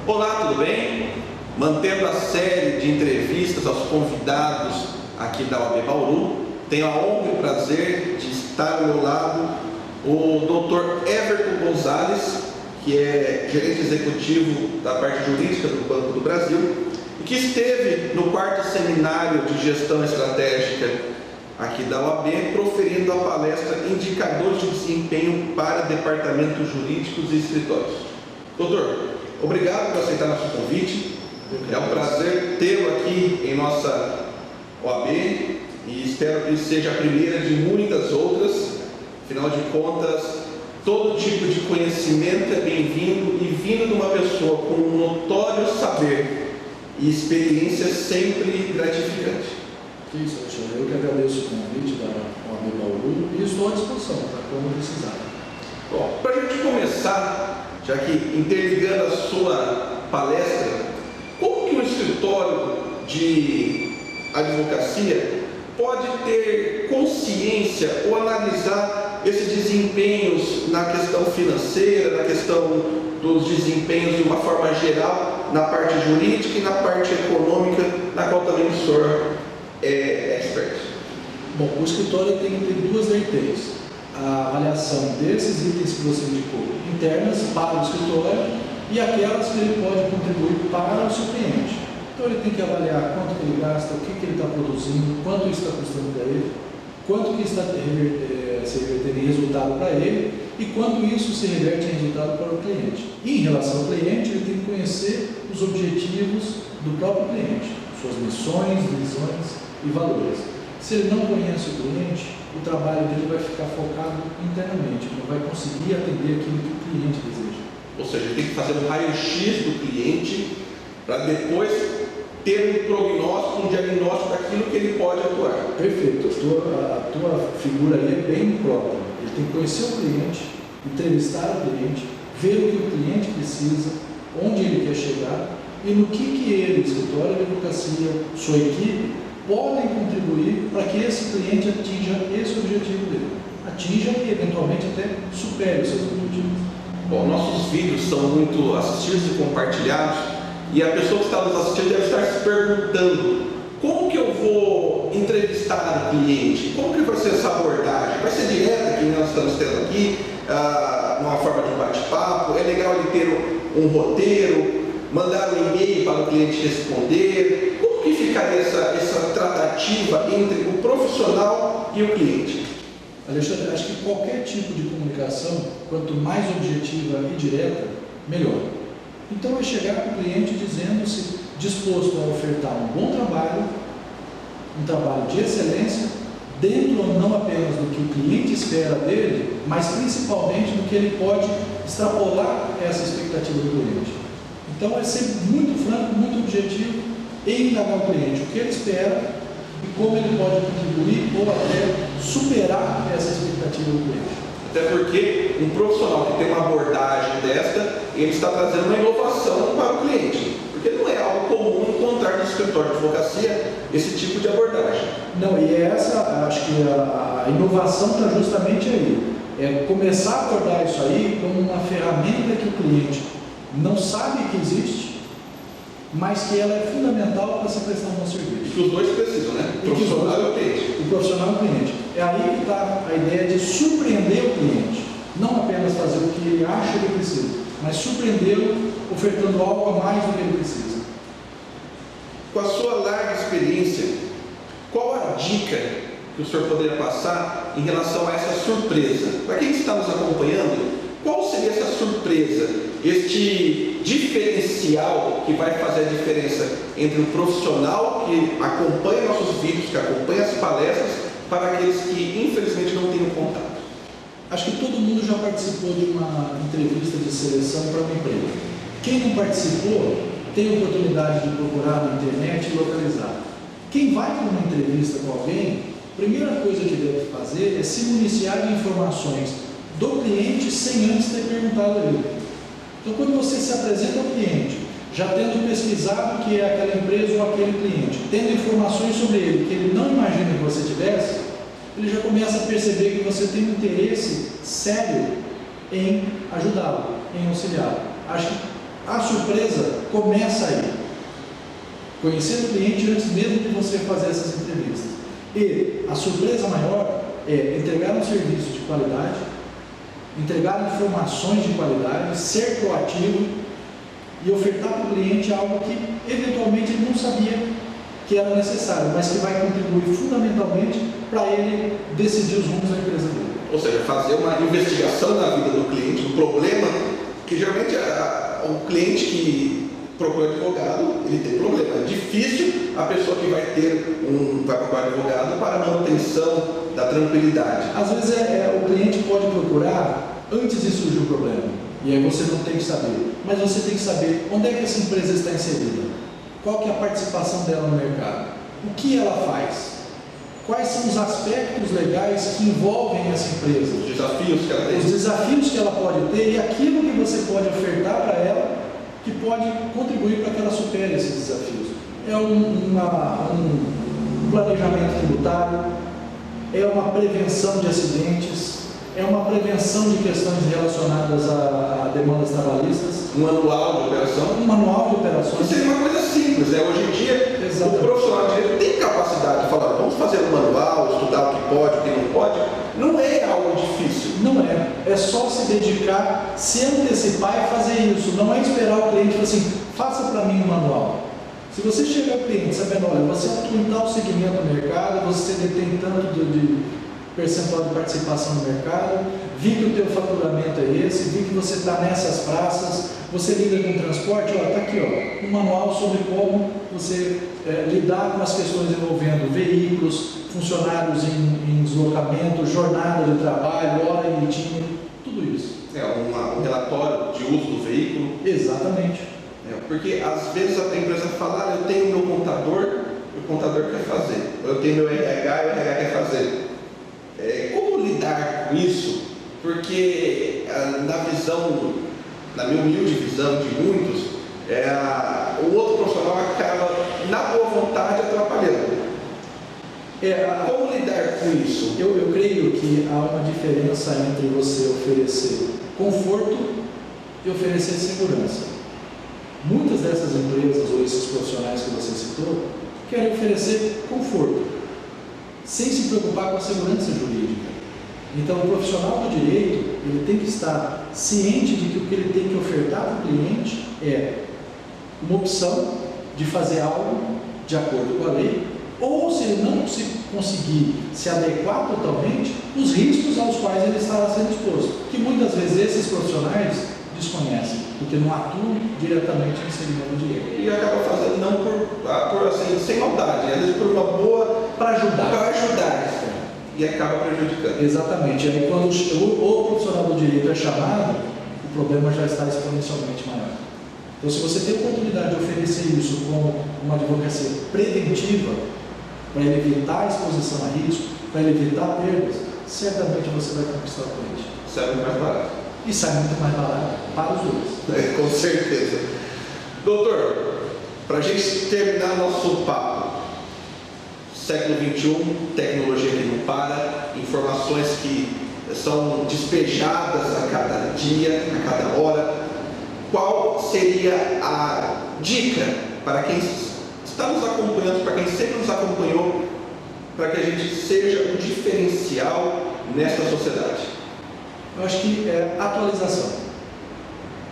Olá, tudo bem? Mantendo a série de entrevistas aos convidados aqui da OAB Bauru, tenho a honra e o prazer de estar ao meu lado o Dr. Everton Gonzalez, que é gerente executivo da parte jurídica do Banco do Brasil e que esteve no 4º seminário de gestão estratégica aqui da OAB, proferindo a palestra Indicadores de Desempenho para Departamentos Jurídicos e Escritórios. Doutor, obrigado por aceitar nosso convite. É um prazer tê-lo aqui em nossa OAB e espero que seja a primeira de muitas outras. Afinal de contas, todo tipo de conhecimento é bem-vindo e vindo de uma pessoa com um notório saber e experiência sempre gratificante. Isso, Alexandre. Eu que agradeço o convite da OAB Bauru e estou à disposição para quando precisar. Bom, para a gente começar, já que interligando a sua palestra, como que um escritório de advocacia pode ter consciência ou analisar esses desempenhos na questão financeira, na questão dos desempenhos de uma forma geral, na parte jurídica e na parte econômica, na qual também o senhor é expert? Bom, o escritório tem que ter duas vertentes. A avaliação desses itens que você indicou, internas para o escritório e aquelas que ele pode contribuir para o seu cliente. Então ele tem que avaliar quanto que ele gasta, o que ele está produzindo, quanto isso está custando para ele, quanto que está se revertendo em resultado para ele e quanto isso se reverte em resultado para o cliente. E em relação ao cliente, ele tem que conhecer os objetivos do próprio cliente, suas missões, visões e valores. Se ele não conhece o cliente, o trabalho dele vai ficar focado internamente, não vai conseguir atender aquilo que o cliente deseja. Ou seja, ele tem que fazer um raio-x do cliente para depois ter um prognóstico, um diagnóstico daquilo que ele pode atuar. Perfeito, a tua figura aí é bem própria. Ele tem que conhecer o cliente, entrevistar o cliente, ver o que o cliente precisa, onde ele quer chegar e no que ele, escritório de advocacia, sua equipe, podem contribuir para que esse cliente atinja esse objetivo dele. Atinja e eventualmente até supere os seus objetivos. Bom, nossos vídeos são muito assistidos e compartilhados e a pessoa que está nos assistindo deve estar se perguntando: como que eu vou entrevistar o cliente? Como que vai ser essa abordagem? Vai ser direta, que nós estamos tendo aqui, numa forma de um bate-papo? É legal ele ter um roteiro, mandar um e-mail para o cliente responder? Como que ficaria essa tratativa entre o profissional e o cliente? Alexandre, acho que qualquer tipo de comunicação, quanto mais objetiva e direta, melhor. Então é chegar para o cliente dizendo-se disposto a ofertar um bom trabalho, um trabalho de excelência, dentro não apenas do que o cliente espera dele, mas principalmente do que ele pode extrapolar essa expectativa do cliente. Então é ser muito franco, muito objetivo em indagar o cliente, o que ele espera e como ele pode contribuir ou até superar essa expectativa do cliente. Até porque um profissional que tem uma abordagem desta, ele está trazendo uma inovação para o cliente. Porque não é algo comum encontrar no escritório de advocacia esse tipo de abordagem. Não, e essa, acho que a inovação está justamente aí. É começar a abordar isso aí como uma ferramenta que o cliente não sabe que existe, mas que ela é fundamental para se prestar um bom serviço. E que os dois precisam, né? O profissional e o cliente. O profissional e o cliente. É aí que está a ideia de surpreender o cliente. Não apenas fazer o que ele acha que ele precisa, mas surpreendê-lo ofertando algo a mais do que ele precisa. Com a sua larga experiência, qual a dica que o senhor poderia passar em relação a essa surpresa? Para quem está nos acompanhando, qual seria essa surpresa, este diferencial que vai fazer a diferença entre o profissional que acompanha nossos vídeos, que acompanha as palestras, para aqueles que infelizmente não têm contato? Acho que todo mundo já participou de uma entrevista de seleção para um emprego. Quem não participou tem a oportunidade de procurar na internet e localizar. Quem vai para uma entrevista com alguém, a primeira coisa que deve fazer é se municiar de informações do cliente sem antes ter perguntado a ele. Então, quando você se apresenta ao cliente, já tendo pesquisado o que é aquela empresa ou aquele cliente, tendo informações sobre ele que ele não imagina que você tivesse, ele já começa a perceber que você tem um interesse sério em ajudá-lo, em auxiliá-lo. Acho que A surpresa começa aí. Conhecer o cliente antes mesmo de você fazer essas entrevistas. E a surpresa maior é entregar um serviço de qualidade, entregar informações de qualidade, ser proativo e ofertar para o cliente algo que eventualmente ele não sabia que era necessário, mas que vai contribuir fundamentalmente para ele decidir os rumos da empresa dele. Ou seja, fazer uma investigação na vida do cliente, do problema, que geralmente o cliente que procura advogado, ele tem problema. É difícil a pessoa que vai procurar advogado para a manutenção da tranquilidade. Às vezes o cliente pode procurar antes de surgir o problema, e aí você não tem que saber, mas você tem que saber onde é que essa empresa está inserida, qual que é a participação dela no mercado, o que ela faz, quais são os aspectos legais que envolvem essa empresa, Os desafios que ela tem. os desafios que ela pode ter e aquilo que você pode ofertar para ela que pode contribuir para que ela supere esses desafios. É um planejamento tributário, é uma prevenção de acidentes, é uma prevenção de questões relacionadas a demandas trabalhistas, Um manual de operação. um manual de operações. Isso é uma coisa simples, né? Hoje em dia, Exatamente. o profissional de direito tem capacidade de falar, vamos fazer um manual, estudar o que pode, o que não pode. Não é algo difícil. Não é só se dedicar, se antecipar e fazer isso. Não é esperar o cliente e falar assim, faça para mim um manual. Se você chega ao cliente sabendo, olha, você atua em tal segmento do mercado, você detém tanto de percentual de participação no mercado, vi que o teu faturamento é esse, vi que você está nessas praças, você lida com transporte, está aqui, ó, um manual sobre como você lidar com as questões envolvendo veículos, funcionários em deslocamento, jornada de trabalho, hora limitinha, tudo isso. É um relatório de uso do veículo. Exatamente. Porque às vezes a empresa fala, eu tenho meu contador, o contador quer fazer. Eu tenho meu RH, o RH quer fazer. Como lidar com isso? Porque na minha humilde visão de muitos, o outro profissional acaba, na boa vontade, atrapalhando. Como lidar com isso? Eu creio que há uma diferença entre você oferecer conforto e oferecer segurança. Muitas dessas empresas ou esses profissionais que você citou querem oferecer conforto, sem se preocupar com a segurança jurídica. Então, o profissional do direito, ele tem que estar ciente de que o que ele tem que ofertar para o cliente é uma opção de fazer algo de acordo com a lei, ou se ele não conseguir se adequar totalmente, os riscos aos quais ele estará sendo exposto, que muitas vezes esses profissionais desconhecem, porque não atuam diretamente no segmento do direito. E acaba fazendo não por assim, sem maldade, às vezes por uma boa... Para ajudar. E acaba prejudicando. Exatamente. Aí quando o profissional do direito é chamado, o problema já está exponencialmente maior. Então, se você tem a oportunidade de oferecer isso como uma advocacia preventiva, para ele evitar a exposição a risco, para ele evitar perdas, certamente você vai conquistar o cliente. Sai muito mais barato. E sai muito mais barato para os dois. Com certeza. Doutor, para a gente terminar nosso papo, século XXI, tecnologia que não para, informações que são despejadas a cada dia, a cada hora. Qual seria a dica para quem está nos acompanhando, para quem sempre nos acompanhou, para que a gente seja um diferencial nessa sociedade? Eu acho que é atualização.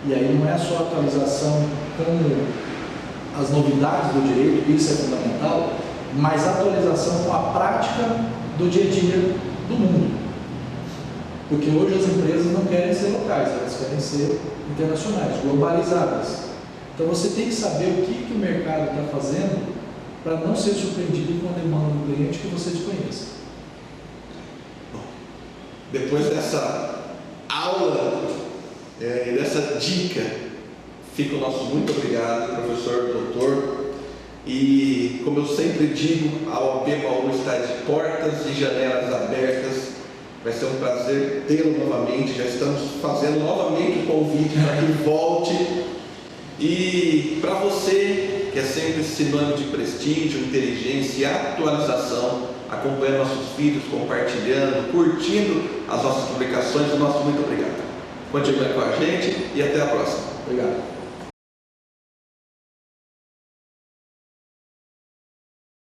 E aí não é só atualização com as novidades do direito, isso é fundamental, mas atualização com a prática do dia a dia do mundo. Porque hoje as empresas não querem ser locais, elas querem ser internacionais, globalizadas. Então você tem que saber o que o mercado está fazendo para não ser surpreendido com a demanda do cliente que você desconheça. Bom, depois dessa aula e dessa dica, fica o nosso muito obrigado, professor, doutor. E como eu sempre digo, a OAB Bauru está de portas e janelas abertas. Vai ser um prazer tê-lo novamente. Já estamos fazendo novamente o convite para que volte. E para você, que é sempre sinônimo de prestígio, inteligência e atualização, acompanhando nossos vídeos, compartilhando, curtindo as nossas publicações, o nosso muito obrigado. Continue com a gente e até a próxima. Obrigado.